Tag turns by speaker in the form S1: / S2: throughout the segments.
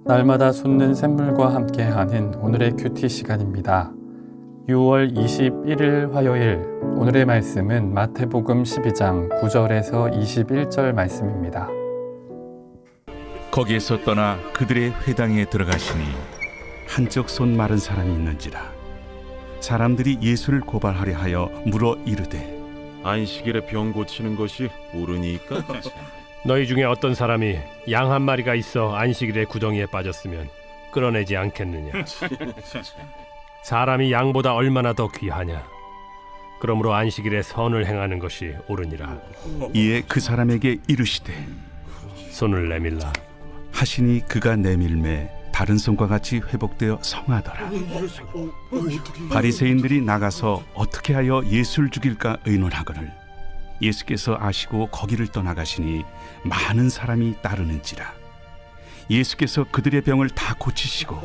S1: 날마다 솟는 샘물과 함께하는 오늘의 큐티 시간입니다. 6월 21일 화요일, 오늘의 말씀은 마태복음 12장 9절에서 21절 말씀입니다.
S2: 거기에서 떠나 그들의 회당에 들어가시니
S3: 한쪽 손 마른 사람이 있는지라. 사람들이 예수를 고발하려 하여 물어 이르되,
S4: 안식일에 병 고치는 것이 옳으니까?
S5: 너희 중에 어떤 사람이 양 한 마리가 있어 안식일에 구덩이에 빠졌으면 끌어내지 않겠느냐? 사람이 양보다 얼마나 더 귀하냐? 그러므로 안식일에 선을 행하는 것이 옳으니라.
S3: 이에 그 사람에게 이르시되,
S5: 손을 내밀라.
S3: 하시니 그가 내밀매 다른 손과 같이 회복되어 성하더라. 바리새인들이 나가서 어떻게 하여 예수를 죽일까 의논하거늘 예수께서 아시고 거기를 떠나가시니 많은 사람이 따르는지라. 예수께서 그들의 병을 다 고치시고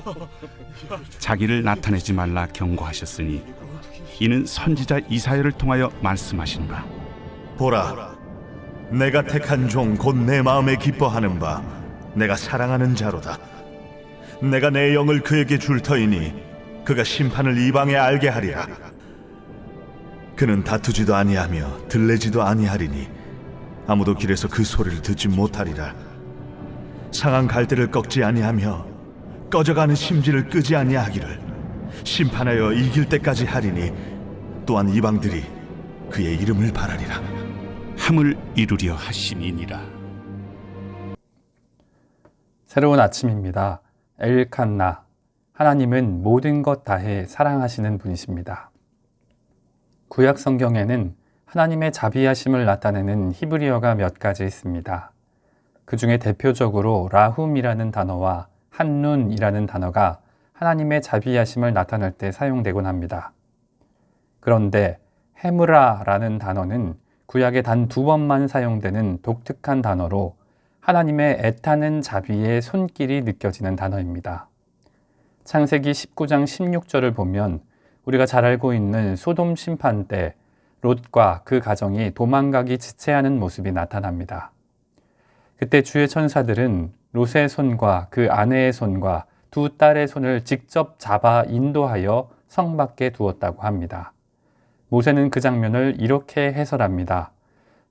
S3: 자기를 나타내지 말라 경고하셨으니 이는 선지자 이사야를 통하여 말씀하시노라.
S6: 보라, 내가 택한 종 곧 내 마음에 기뻐하는 바 내가 사랑하는 자로다. 내가 내 영을 그에게 줄 터이니 그가 심판을 이방에 알게 하리라. 그는 다투지도 아니하며 들레지도 아니하리니 아무도 길에서 그 소리를 듣지 못하리라. 상한 갈대를 꺾지 아니하며 꺼져가는 심지를 끄지 아니하기를 심판하여 이길 때까지 하리니 또한 이방들이 그의 이름을 바라리라.
S3: 함을 이루려 하심이니라.
S1: 새로운 아침입니다. 엘칸나, 하나님은 모든 것 다해 사랑하시는 분이십니다. 구약 성경에는 하나님의 자비하심을 나타내는 히브리어가 몇 가지 있습니다. 그 중에 대표적으로 라훔이라는 단어와 한눈이라는 단어가 하나님의 자비하심을 나타낼 때 사용되곤 합니다. 그런데 헤므라라는 단어는 구약에 단 2번만 사용되는 독특한 단어로 하나님의 애타는 자비의 손길이 느껴지는 단어입니다. 창세기 19장 16절을 보면 우리가 잘 알고 있는 소돔 심판 때 롯과 그 가정이 도망가기 지체하는 모습이 나타납니다. 그때 주의 천사들은 롯의 손과 그 아내의 손과 두 딸의 손을 직접 잡아 인도하여 성 밖에 두었다고 합니다. 모세는 그 장면을 이렇게 해설합니다.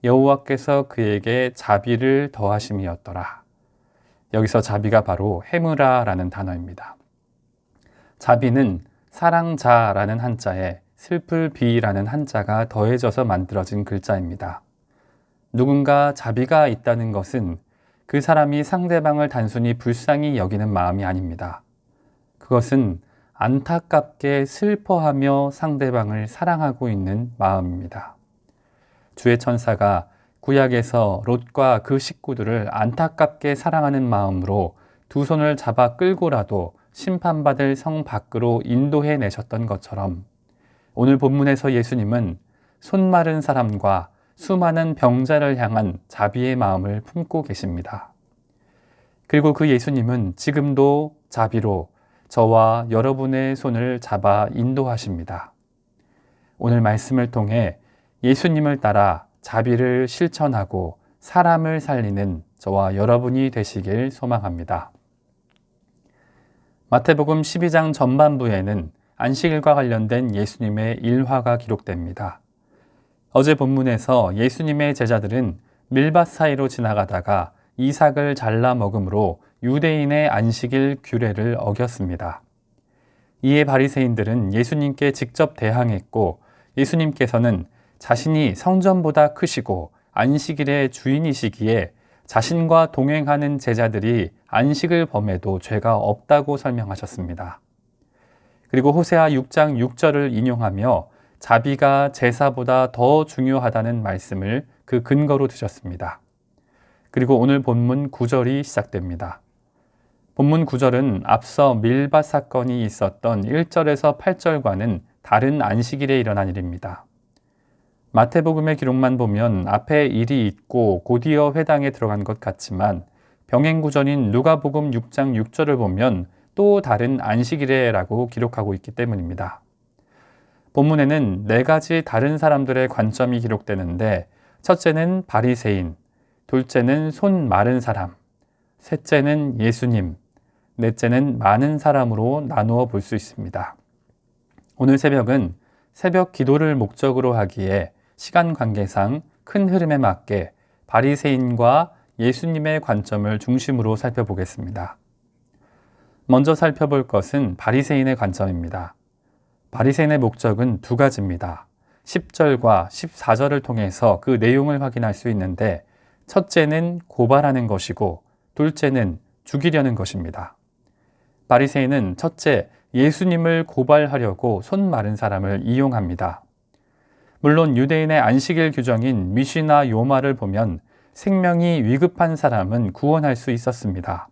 S1: 여호와께서 그에게 자비를 더하심이었더라. 여기서 자비가 바로 헤므라라는 단어입니다. 자비는 사랑자라는 한자에 슬플 비라는 한자가 더해져서 만들어진 글자입니다. 누군가 자비가 있다는 것은 그 사람이 상대방을 단순히 불쌍히 여기는 마음이 아닙니다. 그것은 안타깝게 슬퍼하며 상대방을 사랑하고 있는 마음입니다. 주의 천사가 구약에서 롯과 그 식구들을 안타깝게 사랑하는 마음으로 두 손을 잡아 끌고라도 심판받을 성 밖으로 인도해 내셨던 것처럼 오늘 본문에서 예수님은 손 마른 사람과 수많은 병자를 향한 자비의 마음을 품고 계십니다. 그리고 그 예수님은 지금도 자비로 저와 여러분의 손을 잡아 인도하십니다. 오늘 말씀을 통해 예수님을 따라 자비를 실천하고 사람을 살리는 저와 여러분이 되시길 소망합니다. 마태복음 12장 전반부에는 안식일과 관련된 예수님의 일화가 기록됩니다. 어제 본문에서 예수님의 제자들은 밀밭 사이로 지나가다가 이삭을 잘라 먹음으로 유대인의 안식일 규례를 어겼습니다. 이에 바리새인들은 예수님께 직접 대항했고 예수님께서는 자신이 성전보다 크시고 안식일의 주인이시기에 자신과 동행하는 제자들이 안식을 범해도 죄가 없다고 설명하셨습니다. 그리고 호세아 6장 6절을 인용하며 자비가 제사보다 더 중요하다는 말씀을 그 근거로 드셨습니다. 그리고 오늘 본문 9절이 시작됩니다. 본문 9절은 앞서 밀밭 사건이 있었던 1절에서 8절과는 다른 안식일에 일어난 일입니다. 마태복음의 기록만 보면 앞에 일이 있고 곧이어 회당에 들어간 것 같지만 병행구전인 누가복음 6장 6절을 보면 또 다른 안식일에라고 기록하고 있기 때문입니다. 본문에는 4가지 다른 사람들의 관점이 기록되는데 첫째는 바리새인, 둘째는 손 마른 사람, 셋째는 예수님, 넷째는 많은 사람으로 나누어 볼 수 있습니다. 오늘 새벽은 새벽 기도를 목적으로 하기에 시간 관계상 큰 흐름에 맞게 바리새인과 예수님의 관점을 중심으로 살펴보겠습니다. 먼저 살펴볼 것은 바리새인의 관점입니다. 바리새인의 목적은 두 가지입니다. 10절과 14절을 통해서 그 내용을 확인할 수 있는데 첫째는 고발하는 것이고 둘째는 죽이려는 것입니다. 바리새인은 첫째, 예수님을 고발하려고 손 마른 사람을 이용합니다. 물론 유대인의 안식일 규정인 미시나 요마를 보면 생명이 위급한 사람은 구원할 수 있었습니다.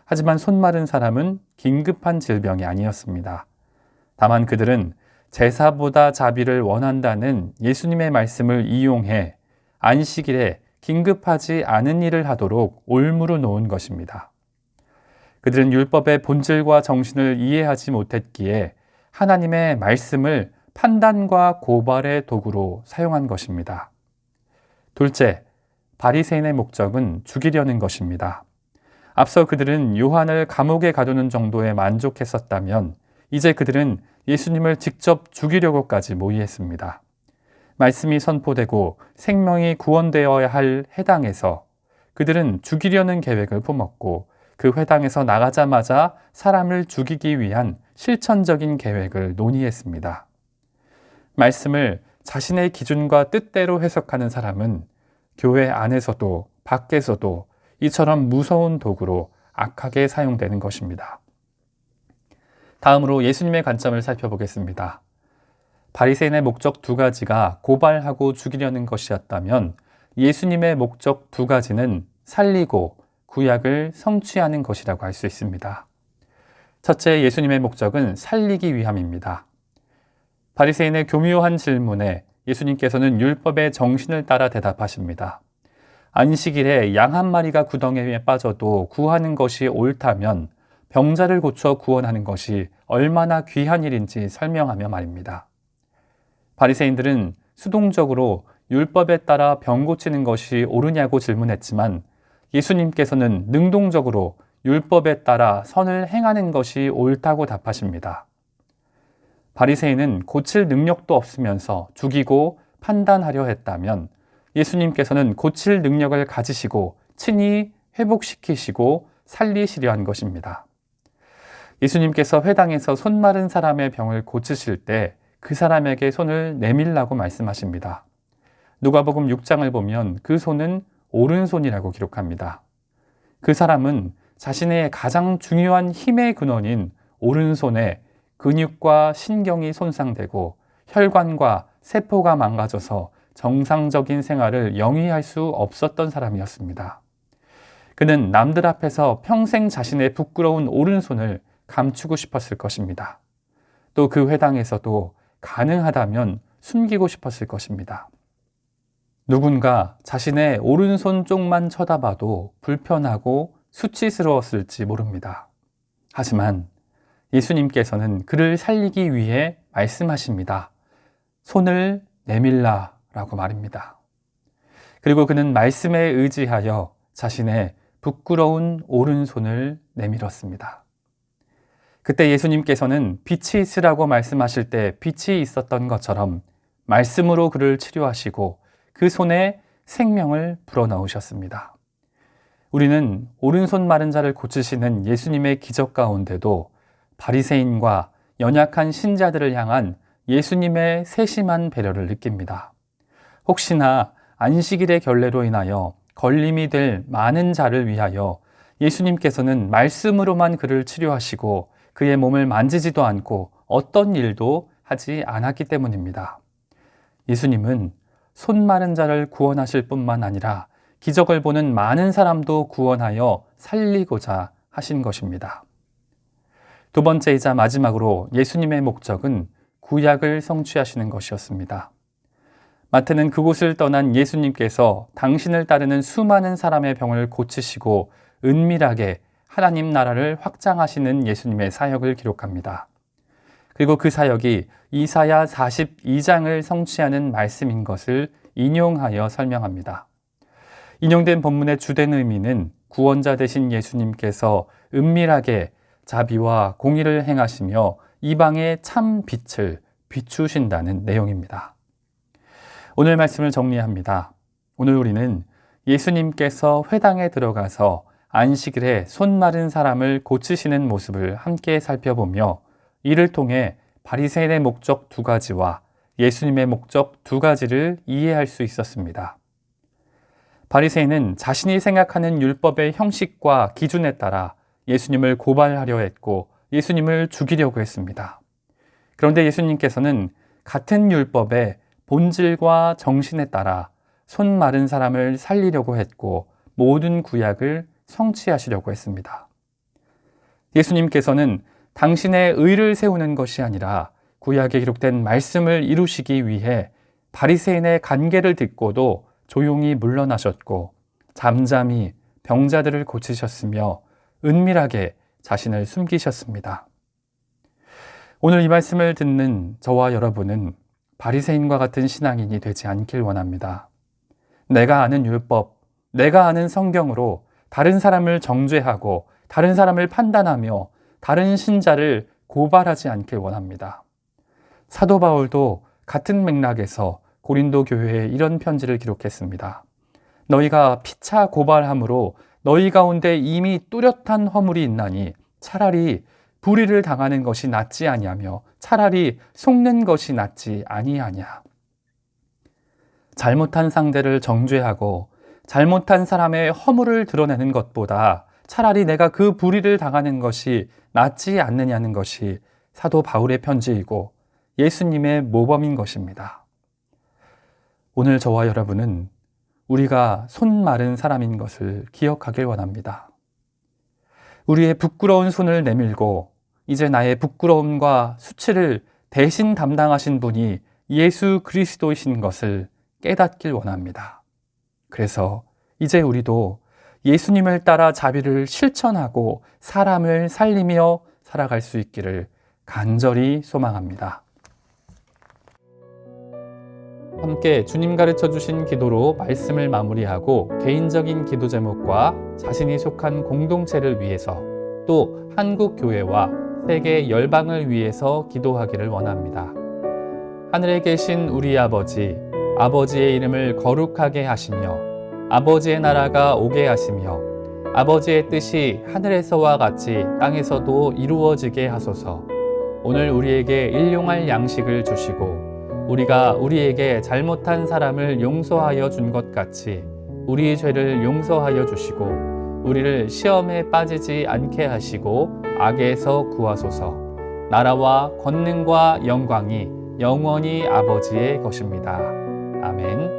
S1: 하지만 손 마른 사람은 긴급한 질병이 아니었습니다. 다만 그들은 제사보다 자비를 원한다는 예수님의 말씀을 이용해 안식일에 긴급하지 않은 일을 하도록 올무로 놓은 것입니다. 그들은 율법의 본질과 정신을 이해하지 못했기에 하나님의 말씀을 판단과 고발의 도구로 사용한 것입니다. 둘째, 바리새인의 목적은 죽이려는 것입니다. 앞서 그들은 요한을 감옥에 가두는 정도에 만족했었다면 이제 그들은 예수님을 직접 죽이려고까지 모의했습니다. 말씀이 선포되고 생명이 구원되어야 할 회당에서 그들은 죽이려는 계획을 품었고 그 회당에서 나가자마자 사람을 죽이기 위한 실천적인 계획을 논의했습니다. 말씀을 자신의 기준과 뜻대로 해석하는 사람은 교회 안에서도 밖에서도 이처럼 무서운 도구로 악하게 사용되는 것입니다. 다음으로 예수님의 관점을 살펴보겠습니다. 바리새인의 목적 두 가지가 고발하고 죽이려는 것이었다면 예수님의 목적 두 가지는 살리고 구약을 성취하는 것이라고 할 수 있습니다. 첫째, 예수님의 목적은 살리기 위함입니다. 바리새인의 교묘한 질문에 예수님께서는 율법의 정신을 따라 대답하십니다. 안식일에 양 한 마리가 구덩이에 빠져도 구하는 것이 옳다면 병자를 고쳐 구원하는 것이 얼마나 귀한 일인지 설명하며 말입니다. 바리새인들은 수동적으로 율법에 따라 병 고치는 것이 옳으냐고 질문했지만 예수님께서는 능동적으로 율법에 따라 선을 행하는 것이 옳다고 답하십니다. 바리새인은 고칠 능력도 없으면서 죽이고 판단하려 했다면 예수님께서는 고칠 능력을 가지시고 친히 회복시키시고 살리시려 한 것입니다. 예수님께서 회당에서 손 마른 사람의 병을 고치실 때 그 사람에게 손을 내밀라고 말씀하십니다. 누가복음 6장을 보면 그 손은 오른손이라고 기록합니다. 그 사람은 자신의 가장 중요한 힘의 근원인 오른손에 근육과 신경이 손상되고 혈관과 세포가 망가져서 정상적인 생활을 영위할 수 없었던 사람이었습니다. 그는 남들 앞에서 평생 자신의 부끄러운 오른손을 감추고 싶었을 것입니다. 또 그 회당에서도 가능하다면 숨기고 싶었을 것입니다. 누군가 자신의 오른손 쪽만 쳐다봐도 불편하고 수치스러웠을지 모릅니다. 하지만 예수님께서는 그를 살리기 위해 말씀하십니다. 손을 내밀라 라고 말입니다. 그리고 그는 말씀에 의지하여 자신의 부끄러운 오른손을 내밀었습니다. 그때 예수님께서는 빛이 있으라고 말씀하실 때 빛이 있었던 것처럼 말씀으로 그를 치료하시고 그 손에 생명을 불어넣으셨습니다. 우리는 오른손 마른 자를 고치시는 예수님의 기적 가운데도 바리새인과 연약한 신자들을 향한 예수님의 세심한 배려를 느낍니다. 혹시나 안식일의 결례로 인하여 걸림이 될 많은 자를 위하여 예수님께서는 말씀으로만 그를 치료하시고 그의 몸을 만지지도 않고 어떤 일도 하지 않았기 때문입니다. 예수님은 손 마른 자를 구원하실 뿐만 아니라 기적을 보는 많은 사람도 구원하여 살리고자 하신 것입니다. 두 번째이자 마지막으로 예수님의 목적은 구약을 성취하시는 것이었습니다. 마태는 그곳을 떠난 예수님께서 당신을 따르는 수많은 사람의 병을 고치시고 은밀하게 하나님 나라를 확장하시는 예수님의 사역을 기록합니다. 그리고 그 사역이 이사야 42장을 성취하는 말씀인 것을 인용하여 설명합니다. 인용된 본문의 주된 의미는 구원자 되신 예수님께서 은밀하게 자비와 공의를 행하시며 이방의 참 빛을 비추신다는 내용입니다. 오늘 말씀을 정리합니다. 오늘 우리는 예수님께서 회당에 들어가서 안식일에 손 마른 사람을 고치시는 모습을 함께 살펴보며 이를 통해 바리새인의 목적 2가지와 예수님의 목적 2가지를 이해할 수 있었습니다. 바리새인은 자신이 생각하는 율법의 형식과 기준에 따라 예수님을 고발하려 했고 예수님을 죽이려고 했습니다. 그런데 예수님께서는 같은 율법의 본질과 정신에 따라 손 마른 사람을 살리려고 했고 모든 구약을 성취하시려고 했습니다. 예수님께서는 당신의 의를 세우는 것이 아니라 구약에 기록된 말씀을 이루시기 위해 바리새인의 간계를 듣고도 조용히 물러나셨고 잠잠히 병자들을 고치셨으며 은밀하게 자신을 숨기셨습니다. 오늘 이 말씀을 듣는 저와 여러분은 바리새인과 같은 신앙인이 되지 않길 원합니다. 내가 아는 율법, 내가 아는 성경으로 다른 사람을 정죄하고 다른 사람을 판단하며 다른 신자를 고발하지 않길 원합니다. 사도 바울도 같은 맥락에서 고린도 교회에 이런 편지를 기록했습니다. 너희가 피차 고발함으로 너희 가운데 이미 뚜렷한 허물이 있나니 차라리 불의를 당하는 것이 낫지 아니하며 차라리 속는 것이 낫지 아니하냐. 잘못한 상대를 정죄하고 잘못한 사람의 허물을 드러내는 것보다 차라리 내가 그 불의를 당하는 것이 낫지 않느냐는 것이 사도 바울의 편지이고 예수님의 모범인 것입니다. 오늘 저와 여러분은 우리가 손 마른 사람인 것을 기억하길 원합니다. 우리의 부끄러운 손을 내밀고 이제 나의 부끄러움과 수치를 대신 담당하신 분이 예수 그리스도이신 것을 깨닫길 원합니다. 그래서 이제 우리도 예수님을 따라 자비를 실천하고 사람을 살리며 살아갈 수 있기를 간절히 소망합니다. 함께 주님 가르쳐 주신 기도로 말씀을 마무리하고 개인적인 기도 제목과 자신이 속한 공동체를 위해서 또 한국 교회와 세계 열방을 위해서 기도하기를 원합니다. 하늘에 계신 우리 아버지, 아버지의 이름을 거룩하게 하시며 아버지의 나라가 오게 하시며 아버지의 뜻이 하늘에서와 같이 땅에서도 이루어지게 하소서. 오늘 우리에게 일용할 양식을 주시고 우리가 우리에게 잘못한 사람을 용서하여 준 것 같이 우리 죄를 용서하여 주시고 우리를 시험에 빠지지 않게 하시고 악에서 구하소서. 나라와 권능과 영광이 영원히 아버지의 것입니다. 아멘.